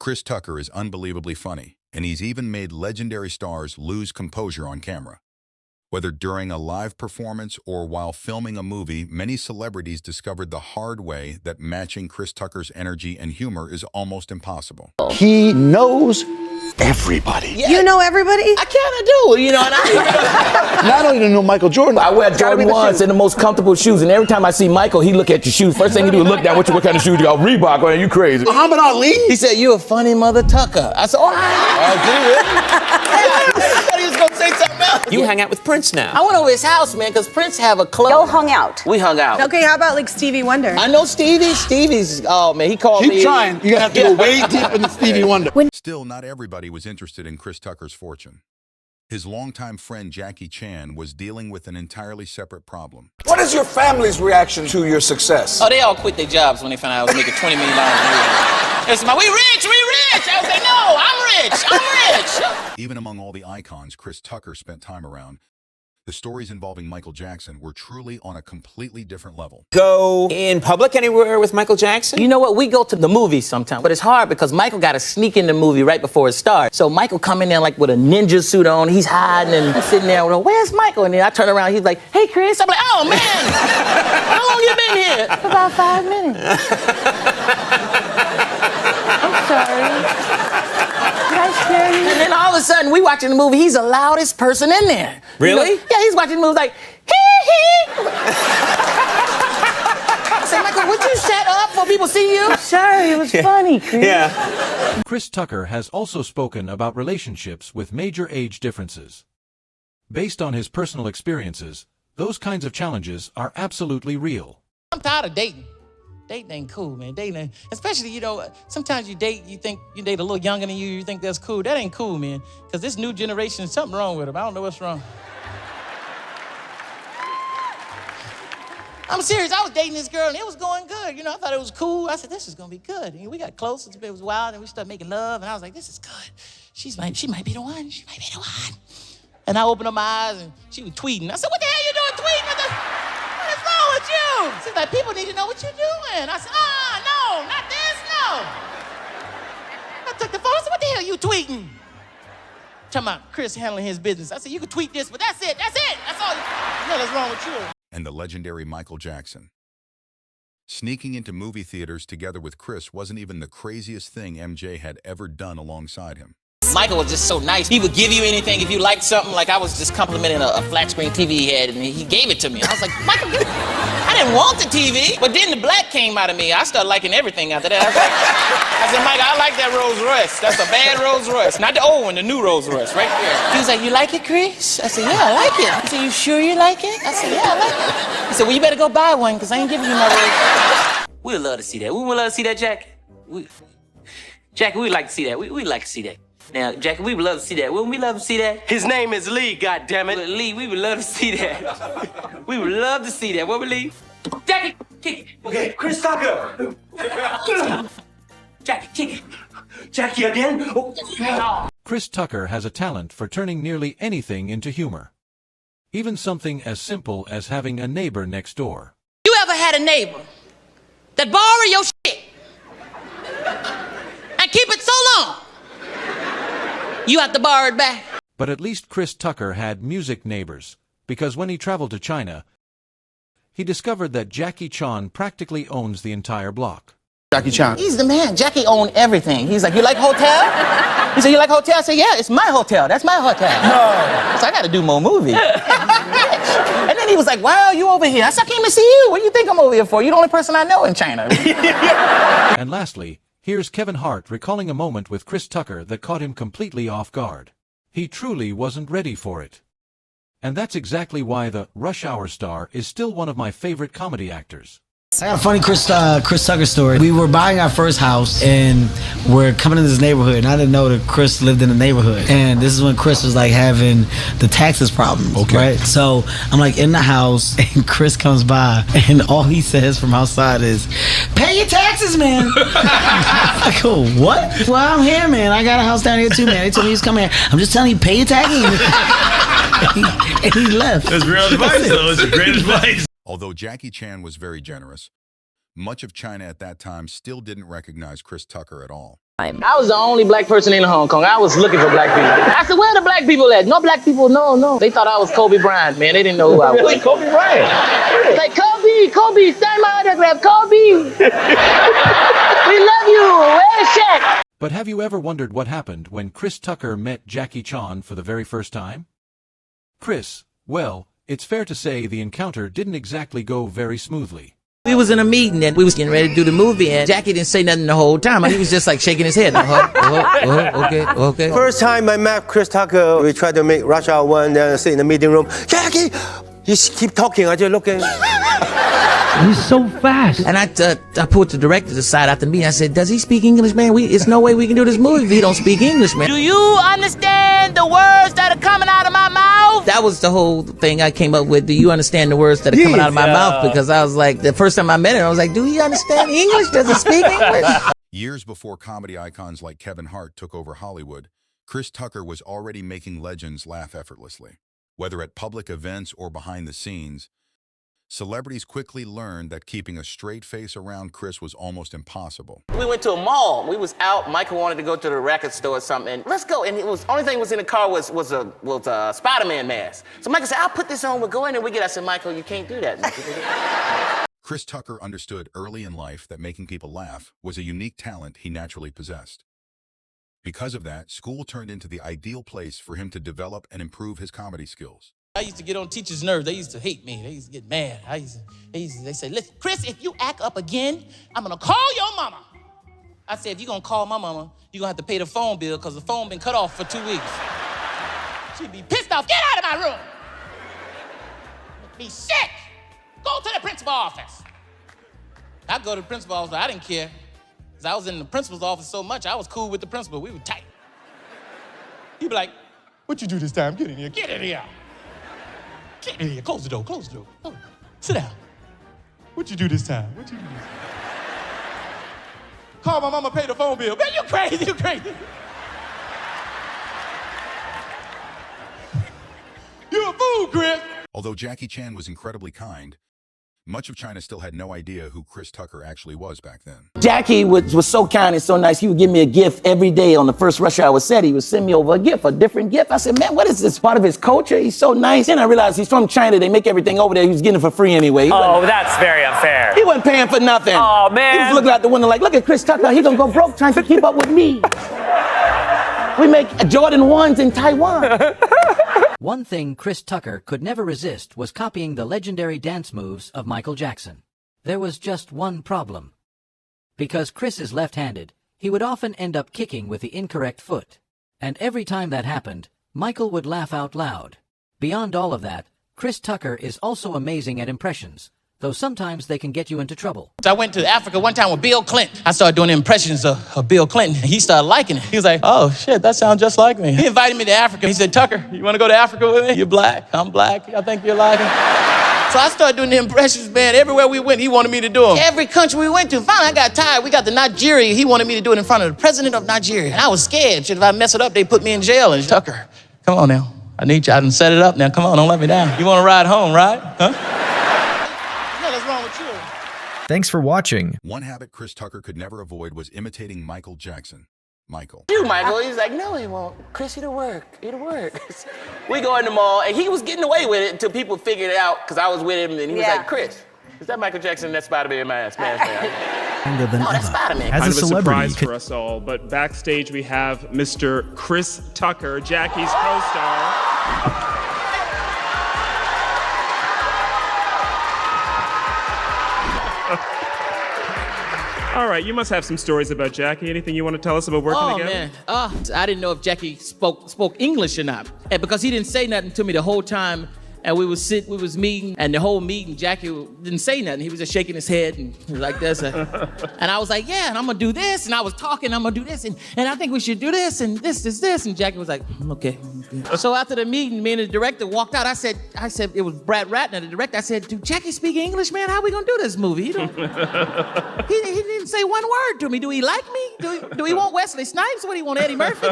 Chris Tucker is unbelievably funny, and he's even made legendary stars lose composure on camera. Whether during a live performance or while filming a movie, many celebrities discovered the hard way that matching Chris Tucker's energy and humor is almost impossible. He knows everybody. Yeah. You know everybody? I kind of do, you know. And I don't even know Michael Jordan. I wear Jordan 1s and the most comfortable shoes, and every time I see Michael, he look at your shoes. First thing he do is look down, what kind of shoes you got? Reebok, man, you crazy. Muhammad Ali? He said, you a funny mother Tucker. I said, oh, I thought he was going to say something else. You hang out with Prince now. I went over his house, man, because Prince have a club. Y'all hung out. We hung out. Okay, how about like Stevie Wonder? I know Stevie. Stevie's, oh man, he called me. Keep trying. You're gonna have to go way deep into Stevie Wonder. Still, not everybody was interested in Chris Tucker's fortune. His longtime friend Jackie Chan was dealing with an entirely separate problem. What is your family's reaction to your success? Oh, they all quit their jobs when they found out I was making $20 million a year. They said, we rich, we rich. I was like, no, I'm rich. Even among all the icons Chris Tucker spent time around, the stories involving Michael Jackson were truly on a completely different level. Go in public anywhere with Michael Jackson? You know what? We go to the movies sometimes, but it's hard because Michael got to sneak in the movie right before it starts. So Michael come in there like with a ninja suit on. He's hiding and I'm sitting there, well, where's Michael? And then I turn around, he's like, hey, Chris. I'm like, oh, man, how long you been here? About 5 minutes. I'm sorry. Did I scare you? And then all of a sudden, we watching the movie, he's the loudest person in there. Really? Yeah, he's watching the movie like, hee. I said, Michael, would you shut up before people see you? Sorry, it was funny, Chris. Yeah. Chris Tucker has also spoken about relationships with major age differences. Based on his personal experiences, those kinds of challenges are absolutely real. I'm tired of dating. Dating ain't cool, man. Dating, especially, you know, sometimes you date, you think you date a little younger than you think that's cool. That ain't cool, man. Because this new generation, something wrong with them. I don't know what's wrong. I'm serious. I was dating this girl, and it was going good. You know, I thought it was cool. I said, this is going to be good. And we got close. It was wild, and we started making love. And I was like, this is good. She might be the one. She might be the one. And I opened up my eyes, and she was tweeting. I said, what the hell you doing tweeting? What is wrong with you? She's like, people need to know what you're doing. I said, no, not this, no. I took the phone. I said, what the hell you tweeting? Talking about Chris handling his business. I said, you can tweet this, but that's it. That's all. What the hell is wrong with you? And the legendary Michael Jackson. Sneaking into movie theaters together with Chris wasn't even the craziest thing MJ had ever done alongside him. Michael was just so nice. He would give you anything if you liked something. Like I was just complimenting a flat screen TV he had, and he gave it to me. I was like, Michael, I didn't want the TV. But then the black came out of me. I started liking everything after that. I said, Michael, I like that Rolls Royce. That's a bad Rolls Royce. Not the old one, the new Rolls Royce, right there. He was like, you like it, Chris? I said, yeah, I like it. He said, you sure you like it? I said, yeah, I like it. He said, well, you better go buy one, because I ain't giving you my Rolls. We'd love to see that. We would love to see that, Jack. Jack, we'd like to see that. We'd like to see that. Now, Jackie, we would love to see that. Wouldn't we love to see that? His name is Lee, goddammit. Lee, we would love to see that. We would love to see that. What would Lee? Jackie, kick it. Okay, Chris Tucker. Jackie, kick it. Jackie again? Oh. Chris Tucker has a talent for turning nearly anything into humor. Even something as simple as having a neighbor next door. You ever had a neighbor that borrow your shit and keep it so long you have to borrow it back? But at least Chris Tucker had music neighbors, because when he traveled to China, he discovered that Jackie Chan practically owns the entire block. Jackie Chan. He's the man. Jackie owned everything. He's like, you like hotel? He said, you like hotel? I said, yeah, it's my hotel. That's my hotel. No. So I got to do more movies. And then he was like, wow, you over here. I said, I came to see you. What do you think I'm over here for? You're the only person I know in China. And lastly, here's Kevin Hart recalling a moment with Chris Tucker that caught him completely off guard. He truly wasn't ready for it. And that's exactly why the Rush Hour star is still one of my favorite comedy actors. I got a funny Chris Tucker story. We were buying our first house and we're coming in this neighborhood, and I didn't know that Chris lived in the neighborhood. And this is when Chris was like having the taxes problem, right? So I'm like in the house and Chris comes by and all he says from outside is, pay your taxes, man. I go, what? Well, I'm here, man. I got a house down here too, man. They told me he's coming here. I'm just telling you, pay your taxes. and he left. That's real advice, though. It's great advice. Although Jackie Chan was very generous, much of China at that time still didn't recognize Chris Tucker at all. I was the only black person in Hong Kong. I was looking for black people. I said, where are the black people at? No black people, no. They thought I was Kobe Bryant, man. They didn't know who I was. Really? Kobe Bryant? Like, Kobe, sign my autograph, Kobe. We love you. Where's Shaq? But have you ever wondered what happened when Chris Tucker met Jackie Chan for the very first time? Chris, well, it's fair to say the encounter didn't exactly go very smoothly. We was in a meeting and we was getting ready to do the movie and Jackie didn't say nothing the whole time. He was just like shaking his head. Okay. First time I met Chris Tucker, we tried to make Rush Hour 1, then I sit in the meeting room. Jackie! You keep talking, I just looking. He's so fast. And I put the director aside after the meeting. I said, does he speak English, man? It's no way we can do this movie if he don't speak English, man. Do you understand the words that are coming out of my mouth? That was the whole thing I came up with. Do you understand the words that are coming out of my mouth? Because I was like, the first time I met him, I was like, do he understand English? Does he speak English? Years before comedy icons like Kevin Hart took over Hollywood, Chris Tucker was already making legends laugh effortlessly. Whether at public events or behind the scenes, celebrities quickly learned that keeping a straight face around Chris was almost impossible. We went to a mall. We was out. Michael wanted to go to the record store or something. And let's go. And it was only thing was in the car was a Spider-Man mask. So Michael said, I'll put this on. We'll go in and we get. I said, Michael, you can't do that. Chris Tucker understood early in life that making people laugh was a unique talent he naturally possessed. Because of that, school turned into the ideal place for him to develop and improve his comedy skills. I used to get on teachers' nerves. They used to hate me. They used to get mad. They said, listen, Chris, if you act up again, I'm going to call your mama. I said, if you're going to call my mama, you're going to have to pay the phone bill because the phone been cut off for 2 weeks. She'd be pissed off. Get out of my room. Make me sick. Go to the principal's office. I'd go to the principal's office. I didn't care. Because I was in the principal's office so much, I was cool with the principal. We were tight. He'd be like, what you do this time? Get in here. Get in here. Get in here. Close the door. Close the door. Oh, sit down. What you do this time? What you do this time? Call my mama, pay the phone bill. Man, you crazy. You crazy. You're a fool, Chris. Although Jackie Chan was incredibly kind, much of China still had no idea who Chris Tucker actually was back then. Jackie was so kind and so nice. He would give me a gift every day on the first Rush Hour set. He would send me over a different gift. I said, man, what is this? Part of his culture? He's so nice. Then I realized he's from China. They make everything over there. He was getting it for free anyway. Oh, that's very unfair. He wasn't paying for nothing. Oh, man. He was looking out the window like, look at Chris Tucker. He gonna go broke trying to keep up with me. We make Jordan 1s in Taiwan. One thing Chris Tucker could never resist was copying the legendary dance moves of Michael Jackson. There was just one problem. Because Chris is left-handed, he would often end up kicking with the incorrect foot. And every time that happened, Michael would laugh out loud. Beyond all of that, Chris Tucker is also amazing at impressions, though sometimes they can get you into trouble. I went to Africa one time with Bill Clinton. I started doing impressions of Bill Clinton. He started liking it. He was like, oh, shit, that sounds just like me. He invited me to Africa. He said, Tucker, you want to go to Africa with me? You're black. I'm black. I think you're like it. So I started doing the impressions, man. Everywhere we went, he wanted me to do them. Every country we went to. Finally, I got tired. We got to Nigeria. He wanted me to do it in front of the president of Nigeria. And I was scared. Shit, if I mess it up, they put me in jail. And Tucker, come on now. I need you. I done set it up now. Come on, don't let me down. You want to ride home, right? Huh? Thanks for watching. One habit Chris Tucker could never avoid was imitating Michael Jackson. Michael. You, Michael. He's like, no, he won't. Chris, it'll work. It'll work. We go in the mall, and he was getting away with it until people figured it out, because I was with him, and he was like, Chris, is that Michael Jackson? That Spider-Man mask? No, that's Spider-Man. As a celebrity, surprise for us all, but backstage we have Mr. Chris Tucker, Jackie's co-star. All right, you must have some stories about Jackie. Anything you want to tell us about working together? Oh, man. I didn't know if Jackie spoke English or not. And because he didn't say nothing to me the whole time, and we was meeting, and the whole meeting, Jackie didn't say nothing. He was just shaking his head and he was like this. And I was like, yeah, and I'm going to do this. And I was talking, I'm going to do this. And I think we should do this and this. And Jackie was like, okay. So after the meeting, me and the director walked out. I said, it was Brad Ratner, the director. I said, do Jackie speak English, man? How are we going to do this movie? He didn't say one word to me. Do he like me? Do he want Wesley Snipes? What do he want, Eddie Murphy?